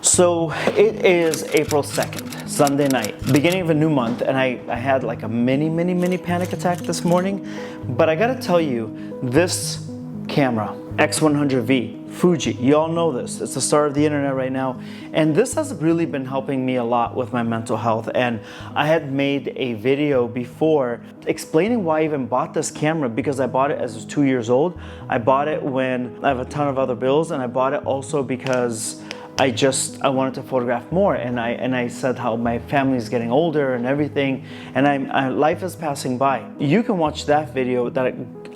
So it is April 2nd, Sunday night, beginning of a new month, and I had like a mini panic attack this morning. But I gotta tell you, this camera, X100V, Fuji, you all know this. It's the star of the internet right now. And this has really been helping me a lot with my mental health. And I had made a video before explaining why I even bought this camera, because I bought it as I was 2 years old. I bought it when I have a ton of other bills, and I bought it also because I wanted to photograph more, and I said how my family is getting older and everything, and life is passing by. You can watch that video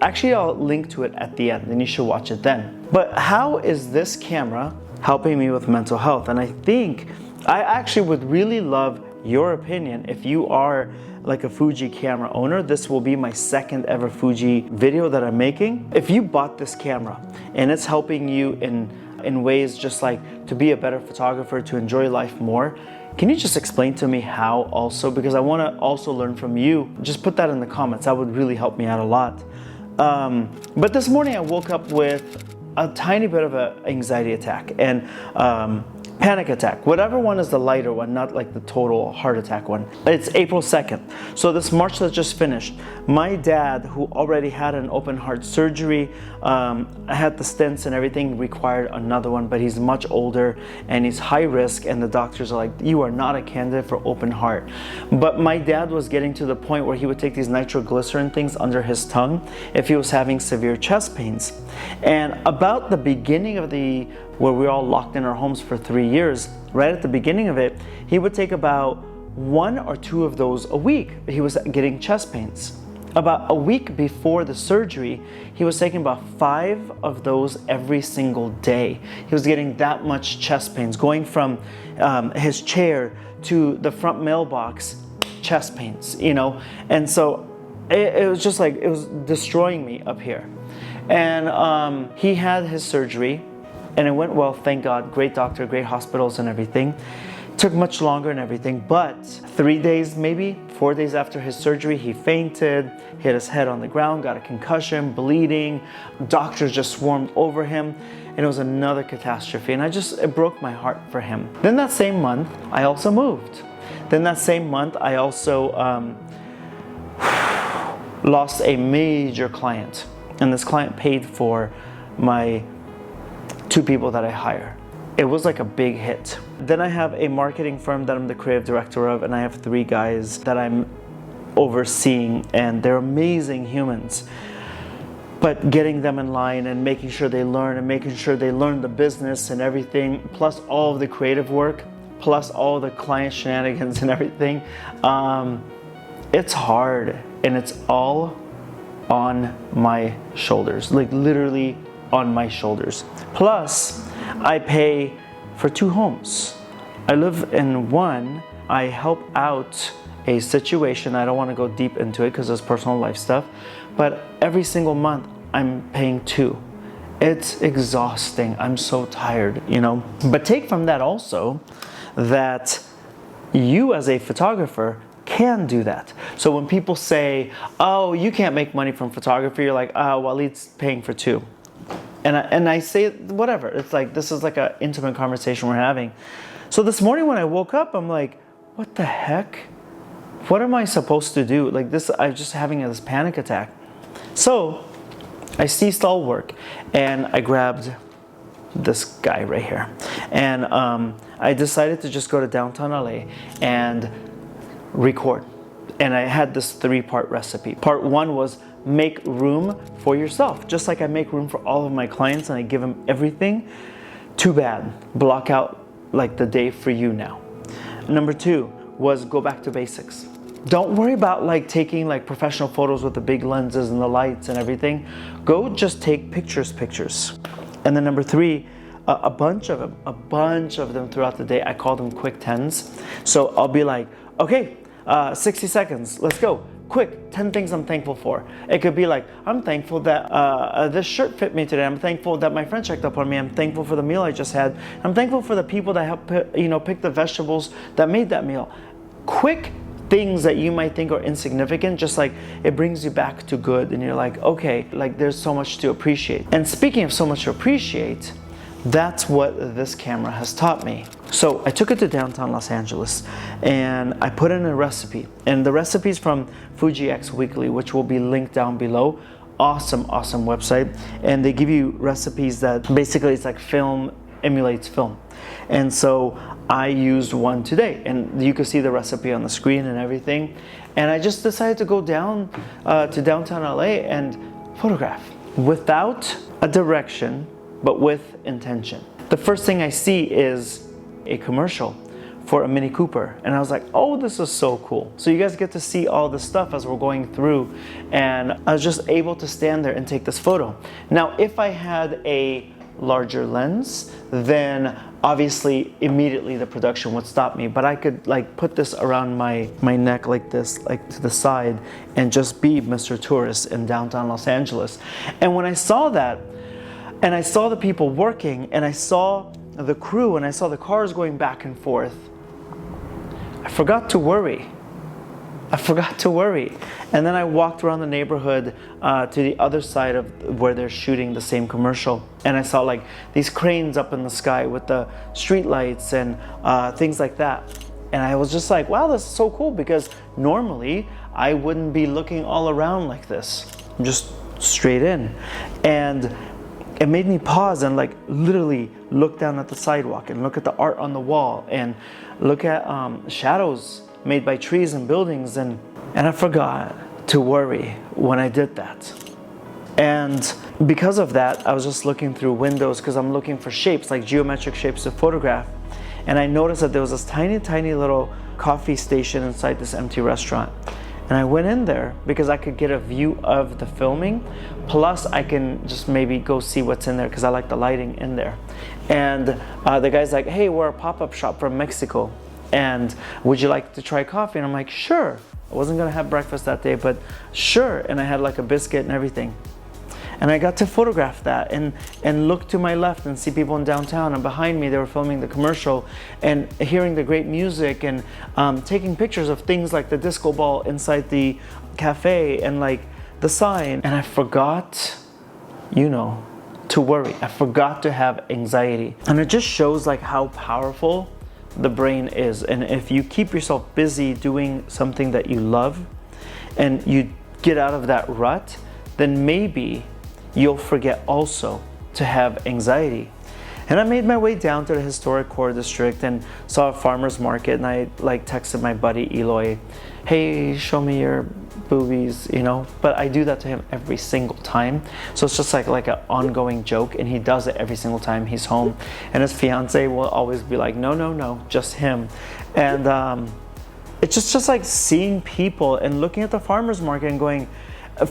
actually I'll link to it at the end, and you should watch it then. But how is this camera helping me with mental health? And I think I actually would really love your opinion. If you are like a Fuji camera owner, this will be my second ever Fuji video that I'm making. If you bought this camera and it's helping you in ways just like to be a better photographer, to enjoy life more, can you just explain to me how also? Because I want to also learn from you. Just put that in the comments. That would really help me out a lot. But this morning I woke up with a tiny bit of an anxiety attack and panic attack, whatever one is the lighter one, not like the total heart attack one. It's April 2nd. So this March that just finished, my dad, who already had an open heart surgery, had the stents and everything, required another one, but he's much older and he's high risk, and the doctors are like, you are not a candidate for open heart. But my dad was getting to the point where he would take these nitroglycerin things under his tongue if he was having severe chest pains. And about the beginning of where we were all locked in our homes for 3 years, right at the beginning of it, he would take about 1 or 2 of those a week. He was getting chest pains. About a week before the surgery, he was taking about 5 of those every single day. He was getting that much chest pains, going from his chair to the front mailbox, chest pains, you know? And so it was just like, it was destroying me up here. And he had his surgery, and it went well, thank God. Great doctor, great hospitals and everything. Took much longer and everything, but 3 days, maybe 4 days after his surgery, he fainted, hit his head on the ground, got a concussion, bleeding. Doctors just swarmed over him, and it was another catastrophe. And it broke my heart for him. Then that same month, I also moved. Then that same month, I also lost a major client. And this client paid for my 2 people that I hire. It was like a big hit. Then I have a marketing firm that I'm the creative director of, and I have 3 guys that I'm overseeing, and they're amazing humans. But getting them in line and making sure they learn, and making sure they learn the business and everything, plus all of the creative work, plus all the client shenanigans and everything, it's hard, and it's all on my shoulders, like literally on my shoulders. Plus, I pay for 2 homes. I live in one. I help out a situation. I don't want to go deep into it because it's personal life stuff, but every single month I'm paying 2. It's exhausting. I'm so tired, you know. But take from that also that you as a photographer can do that. So when people say, oh, you can't make money from photography, you're like, oh, well, it's paying for 2. And I say, whatever. It's like, this is like an intimate conversation we're having. So this morning when I woke up, I'm like, what the heck? What am I supposed to do? Like this, I'm just having this panic attack. So I ceased all work, and I grabbed this guy right here. And I decided to just go to downtown LA and record. And I had this 3-part recipe. Part 1 was make room for yourself, just like I make room for all of my clients and I give them everything. Too bad. Block out like the day for you now. Number 2 was go back to basics. Don't worry about like taking like professional photos with the big lenses and the lights and everything. Go just take pictures. And then number 3, a bunch of them throughout the day. I call them quick 10s. So I'll be like, okay, 60 seconds, let's go. Quick, 10 things I'm thankful for. It could be like, I'm thankful that this shirt fit me today. I'm thankful that my friend checked up on me. I'm thankful for the meal I just had. I'm thankful for the people that helped, pick the vegetables that made that meal. Quick things that you might think are insignificant, just like it brings you back to good, and you're like, okay, like there's so much to appreciate. And speaking of so much to appreciate, That's what this camera has taught me. So I took it to downtown Los Angeles and I put in a recipe. And the recipe is from Fuji X Weekly, which will be linked down below. Awesome, awesome website. And they give you recipes that basically it's like film emulates film. And so I used one today, and you can see the recipe on the screen and everything. And I just decided to go down to downtown LA and photograph without a direction, but with intention. The first thing I see is a commercial for a Mini Cooper, and I was like, oh, this is so cool. So you guys get to see all this stuff as we're going through, and I was just able to stand there and take this photo. Now, if I had a larger lens, then obviously immediately the production would stop me, but I could like put this around my neck like this, like to the side, and just be Mr. Tourist in downtown Los Angeles. And when I saw that, and I saw the people working, and I saw the crew, and I saw the cars going back and forth, I forgot to worry. I forgot to worry. And then I walked around the neighborhood to the other side of where they're shooting the same commercial. And I saw like these cranes up in the sky with the street lights and things like that. And I was just like, wow, this is so cool, because normally I wouldn't be looking all around like this. I'm just straight in. And it made me pause and like literally look down at the sidewalk and look at the art on the wall and look at shadows made by trees and buildings, and I forgot to worry when I did that. And because of that, I was just looking through windows because I'm looking for shapes, like geometric shapes to photograph. And I noticed that there was this tiny, tiny little coffee station inside this empty restaurant. And I went in there because I could get a view of the filming, plus I can just maybe go see what's in there because I like the lighting in there. And the guy's like, hey, we're a pop-up shop from Mexico, and would you like to try coffee? And I'm like, sure. I wasn't gonna have breakfast that day, but sure. And I had like a biscuit and everything. And I got to photograph that and look to my left and see people in downtown, and behind me they were filming the commercial and hearing the great music and taking pictures of things like the disco ball inside the cafe and like the sign. And I forgot, you know, to worry. I forgot to have anxiety. And it just shows like how powerful the brain is. And if you keep yourself busy doing something that you love and you get out of that rut, then maybe you'll forget also to have anxiety. And I made my way down to the historic core district and saw a farmer's market, and I like texted my buddy Eloy, hey, show me your boobies, you know. But I do that to him every single time, so it's just like an ongoing joke, and he does it every single time he's home. And his fiance will always be like, no, just him. And it's just like seeing people and looking at the farmer's market and going,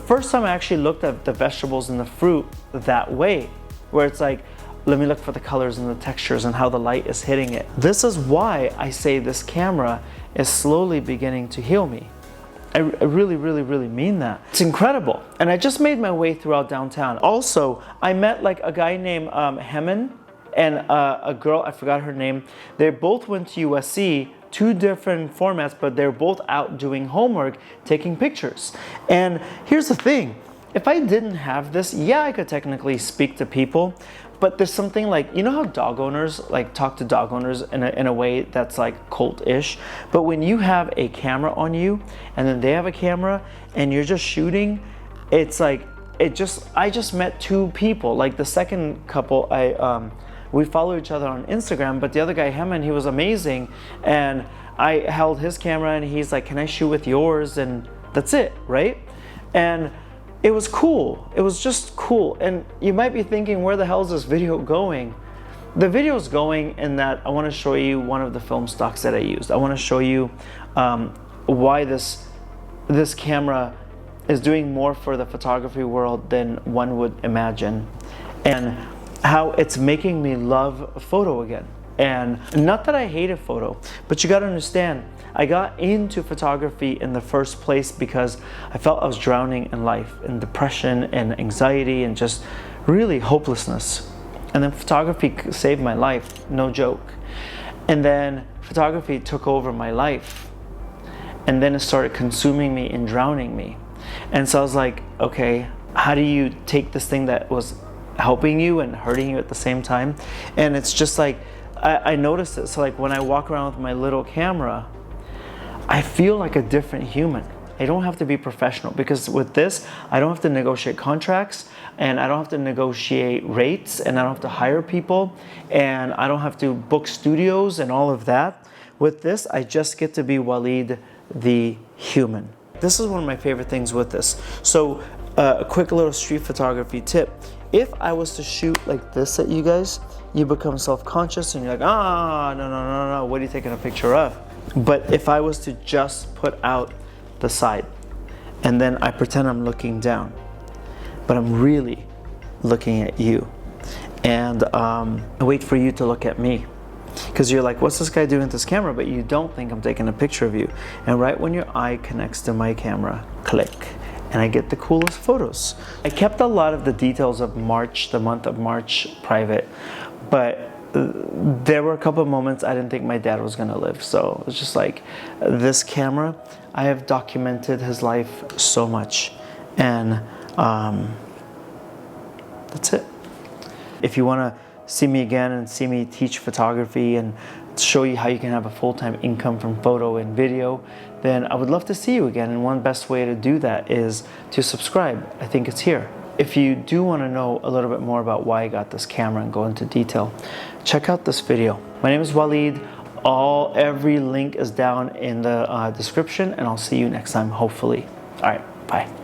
first time I actually looked at the vegetables and the fruit that way, where it's like, let me look for the colors and the textures and how the light is hitting it. This is why I say this camera is slowly beginning to heal me. I really, really, really mean that. It's incredible. And I just made my way throughout downtown. Also, I met like a guy named Hemen and a girl, I forgot her name. They both went to USC, two different formats, but they're both out doing homework, taking pictures. And here's the thing, if I didn't have this, yeah, I could technically speak to people, but there's something like, you know how dog owners like talk to dog owners in a way that's like cult-ish, but when you have a camera on you and then they have a camera and you're just shooting, it's like, I just met two people. Like the second couple, we follow each other on Instagram, but the other guy, Hemen, he was amazing. And I held his camera and he's like, can I shoot with yours? And that's it, right? And it was cool. It was just cool. And you might be thinking, where the hell is this video going? The video is going in that I want to show you one of the film stocks that I used. I want to show you why this camera is doing more for the photography world than one would imagine, and how it's making me love photo again. And not that I hated photo, but you gotta understand, I got into photography in the first place because I felt I was drowning in life, in depression and anxiety and just really hopelessness. And then photography saved my life, no joke. And then photography took over my life. And then it started consuming me and drowning me. And so I was like, okay, how do you take this thing that was helping you and hurting you at the same time. And it's just like, I noticed it. So like when I walk around with my little camera, I feel like a different human. I don't have to be professional, because with this, I don't have to negotiate contracts, and I don't have to negotiate rates, and I don't have to hire people, and I don't have to book studios and all of that. With this, I just get to be Waleed, the human. This is one of my favorite things with this. So a quick little street photography tip. If I was to shoot like this at you guys, you become self-conscious and you're like, no, what are you taking a picture of? But if I was to just put out the side and then I pretend I'm looking down, but I'm really looking at you, and I wait for you to look at me, because you're like, what's this guy doing with this camera? But you don't think I'm taking a picture of you. And right when your eye connects to my camera, click, and I get the coolest photos. I kept a lot of the details of March, the month of March, private, but there were a couple of moments I didn't think my dad was gonna live. So it was just like, this camera, I have documented his life so much. And that's it. If you wanna see me again and see me teach photography and show you how you can have a full-time income from photo and video, then I would love to see you again. And one best way to do that is to subscribe. I think it's here. If you do want to know a little bit more about why I got this camera and go into detail, check out this video. My name is Waleed. Every link is down in the description, and I'll see you next time, hopefully. All right, bye.